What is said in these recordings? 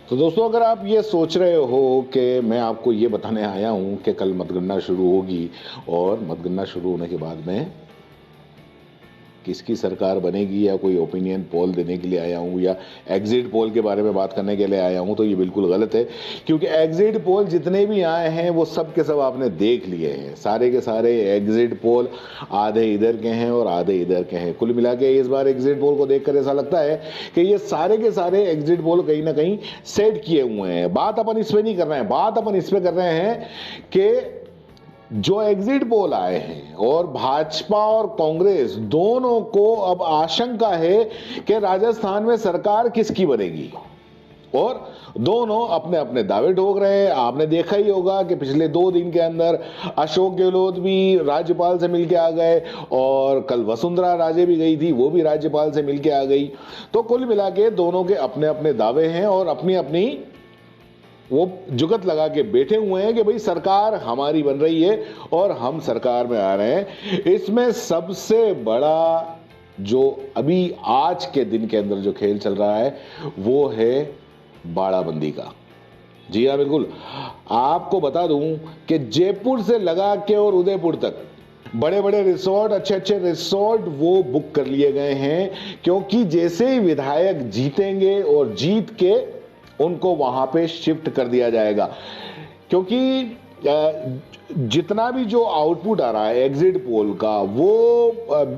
तो दोस्तों, अगर आप ये सोच रहे हो कि मैं आपको ये बताने आया हूँ कि कल मतगणना शुरू होगी और मतगणना शुरू होने के बाद में किसकी सरकार बनेगी या कोई ओपिनियन पोल देने के लिए आया हूँ या एग्जिट पोल के बारे में बात करने के लिए आया हूँ, तो ये बिल्कुल गलत है। क्योंकि एग्जिट पोल जितने भी आए हैं वो सब के सब आपने देख लिए हैं। सारे के सारे एग्जिट पोल आधे इधर के हैं और आधे इधर के हैं। कुल मिला के इस बार एग्जिट पोल को देखकर ऐसा लगता है कि ये सारे के सारे एग्जिट पोल कहीं ना कहीं सेट किए हुए हैं। बात अपन इस पर नहीं कर रहे हैं, बात अपन इस पर कर रहे हैं कि जो एग्जिट पोल आए हैं और भाजपा और कांग्रेस दोनों को अब आशंका है कि राजस्थान में सरकार किसकी बनेगी, और दोनों अपने अपने दावे ठोक रहे हैं। आपने देखा ही होगा कि पिछले 2 दिन के अंदर अशोक गहलोत भी राज्यपाल से मिलके आ गए और कल वसुंधरा राजे भी गई थी, वो भी राज्यपाल से मिलके आ गई। तो कुल मिला के दोनों के अपने अपने दावे हैं और अपनी अपनी वो जुगत लगा के बैठे हुए हैं कि भाई सरकार हमारी बन रही है और हम सरकार में आ रहे हैं। इसमें सबसे बड़ा जो अभी आज के दिन के अंदर जो खेल चल रहा है वो है बाड़ाबंदी का। जी हाँ, बिल्कुल। आपको बता दूं कि जयपुर से लगा के और उदयपुर तक बड़े बड़े रिसोर्ट, अच्छे अच्छे रिसोर्ट वो बुक कर लिए गए हैं, क्योंकि जैसे ही विधायक जीतेंगे और जीत के उनको वहां पे शिफ्ट कर दिया जाएगा। क्योंकि जितना भी जो आउटपुट आ रहा है एग्जिट पोल का वो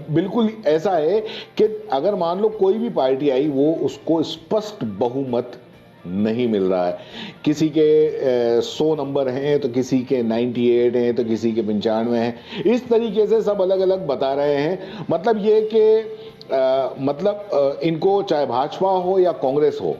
बिल्कुल ऐसा है कि अगर मान लो कोई भी पार्टी आई वो उसको स्पष्ट बहुमत नहीं मिल रहा है। किसी के 100 नंबर हैं तो किसी के 98 हैं तो किसी के 95 हैं। इस तरीके से सब अलग अलग बता रहे हैं। मतलब ये कि इनको चाहे भाजपा हो या कांग्रेस हो,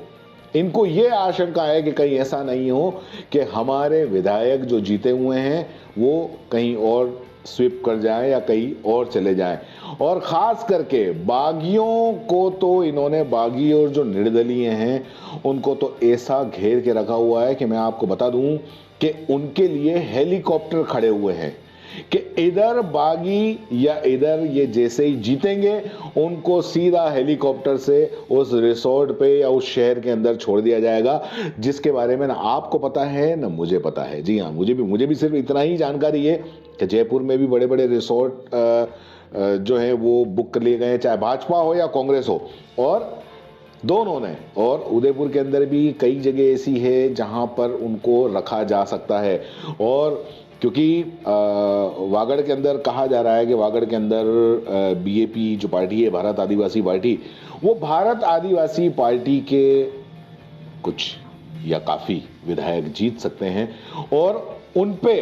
इनको ये आशंका है कि कहीं ऐसा नहीं हो कि हमारे विधायक जो जीते हुए हैं वो कहीं और स्विप कर जाएं या कहीं और चले जाएं। और खास करके बागियों को तो इन्होंने, बागी और जो निर्दलीय हैं उनको तो ऐसा घेर के रखा हुआ है कि मैं आपको बता दूं कि उनके लिए हेलीकॉप्टर खड़े हुए हैं कि इधर बागी या इधर ये जैसे ही जीतेंगे उनको सीधा हेलीकॉप्टर से उस रिसोर्ट पे या उस शहर के अंदर छोड़ दिया जाएगा, जिसके बारे में ना आपको पता है ना मुझे पता है। जी हाँ, मुझे भी सिर्फ इतना ही जानकारी है कि जयपुर में भी बड़े बड़े रिसोर्ट जो है वो बुक कर लिए गए हैं, चाहे भाजपा हो या कांग्रेस हो, और दोनों ने। और उदयपुर के अंदर भी कई जगह ऐसी है जहां पर उनको रखा जा सकता है। और क्योंकि वागड़ के अंदर कहा जा रहा है कि वागड़ के अंदर बीएपी जो पार्टी है, भारत आदिवासी पार्टी, वो भारत आदिवासी पार्टी के कुछ या काफी विधायक जीत सकते हैं। और उन पे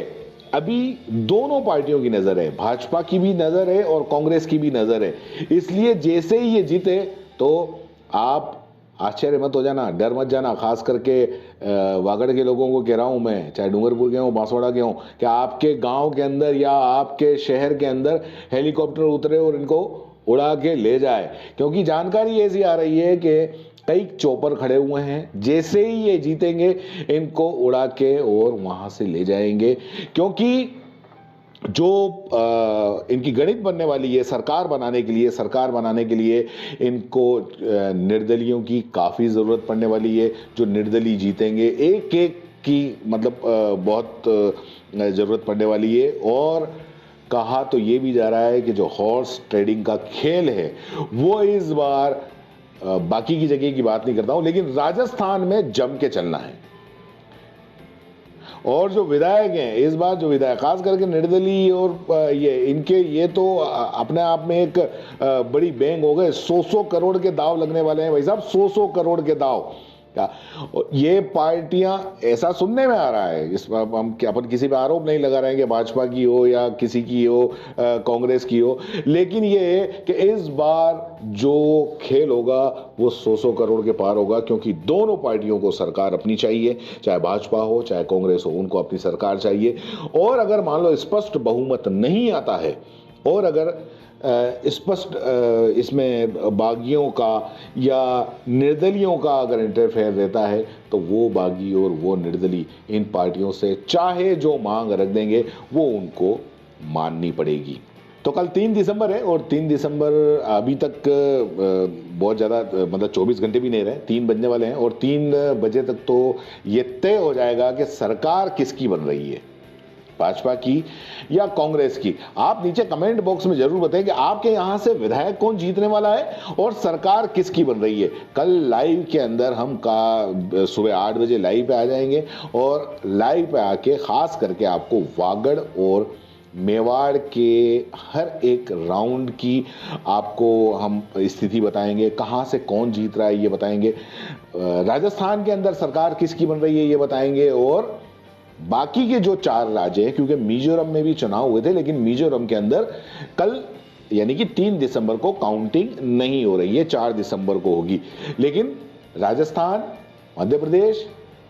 अभी दोनों पार्टियों की नजर है, भाजपा की भी नजर है और कांग्रेस की भी नजर है। इसलिए जैसे ही ये जीते तो आप आश्चर्य मत हो जाना, डर मत जाना। खास करके वागड़ के लोगों को कह रहा हूं मैं, चाहे डूंगरपुर के हों, बांसवाड़ा के हों, कि आपके गांव के अंदर या आपके शहर के अंदर हेलीकॉप्टर उतरे और इनको उड़ा के ले जाए। क्योंकि जानकारी ऐसी आ रही है कि कई चौपर खड़े हुए हैं, जैसे ही ये जीतेंगे इनको उड़ा के और वहां से ले जाएंगे। क्योंकि जो इनकी गणित बनने वाली है सरकार बनाने के लिए इनको निर्दलियों की काफ़ी ज़रूरत पड़ने वाली है। जो निर्दलीय जीतेंगे एक एक की मतलब बहुत ज़रूरत पड़ने वाली है। और कहा तो ये भी जा रहा है कि जो हॉर्स ट्रेडिंग का खेल है वो इस बार, बाकी की जगह की बात नहीं करता हूं, लेकिन राजस्थान में जम के चलना है। और जो विधायक हैं इस बार, जो विधायक खास करके निर्दलीय और ये तो अपने आप में एक बड़ी बैंग हो गए। 100 करोड़ के दाव लगने वाले हैं भाई साहब, 100 करोड़ के दाव। ये पार्टियां, ऐसा सुनने में आ रहा है, इस हम अपन किसी पे आरोप नहीं लगा रहे हैं कि भाजपा की हो या किसी की हो, कांग्रेस की हो, लेकिन ये है कि इस बार जो खेल होगा वो 100 करोड़ के पार होगा। क्योंकि दोनों पार्टियों को सरकार अपनी चाहिए, चाहे भाजपा हो चाहे कांग्रेस हो, उनको अपनी सरकार चाहिए। और अगर मान लो स्पष्ट बहुमत नहीं आता है और अगर स्पष्ट इसमें बागियों का या निर्दलियों का अगर इंटरफेयर रहता है तो वो बागी और वो निर्दली इन पार्टियों से चाहे जो मांग रख देंगे वो उनको माननी पड़ेगी। तो कल 3 दिसंबर है और 3 दिसंबर अभी तक बहुत ज़्यादा मतलब 24 घंटे भी नहीं रहे, 3 बजने वाले हैं और 3 बजे तक तो ये तय हो जाएगा कि सरकार किसकी बन रही है, भाजपा की या कांग्रेस की। आप नीचे कमेंट बॉक्स में जरूर बताएं कि आपके यहां से विधायक कौन जीतने वाला है और सरकार किसकी बन रही है। कल लाइव के अंदर हम का सुबह 8 बजे लाइव पे आ जाएंगे और लाइव पे आके खास करके आपको वागड़ और मेवाड़ के हर एक राउंड की आपको हम स्थिति बताएंगे, कहां से कौन जीत रहा है ये बताएंगे, राजस्थान के अंदर सरकार किसकी बन रही है ये बताएंगे, और बाकी के जो 4 राज्य हैं, क्योंकि मिजोरम में भी चुनाव हुए थे लेकिन मिजोरम के अंदर कल यानी कि 3 दिसंबर को काउंटिंग नहीं हो रही है, 4 दिसंबर को होगी। लेकिन राजस्थान, मध्य प्रदेश,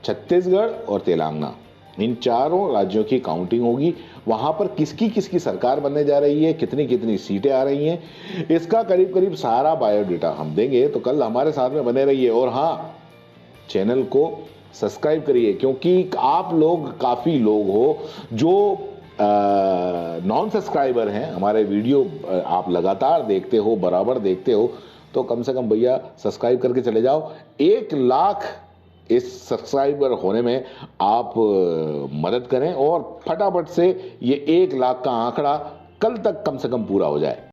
छत्तीसगढ़ और तेलंगाना, इन चारों राज्यों की काउंटिंग होगी। वहां पर किसकी किसकी सरकार बनने जा रही है, कितनी कितनी सीटें आ रही हैं, इसका करीब करीब सारा बायोडेटा हम देंगे। तो कल हमारे साथ में बने रहिए और हाँ, चैनल को सब्सक्राइब करिए, क्योंकि आप लोग काफ़ी लोग हो जो नॉन सब्सक्राइबर हैं, हमारे वीडियो आप लगातार देखते हो, बराबर देखते हो, तो कम से कम भैया सब्सक्राइब करके चले जाओ। 1 लाख इस सब्सक्राइबर होने में आप मदद करें और फटाफट से ये 1 लाख का आंकड़ा कल तक कम से कम पूरा हो जाए।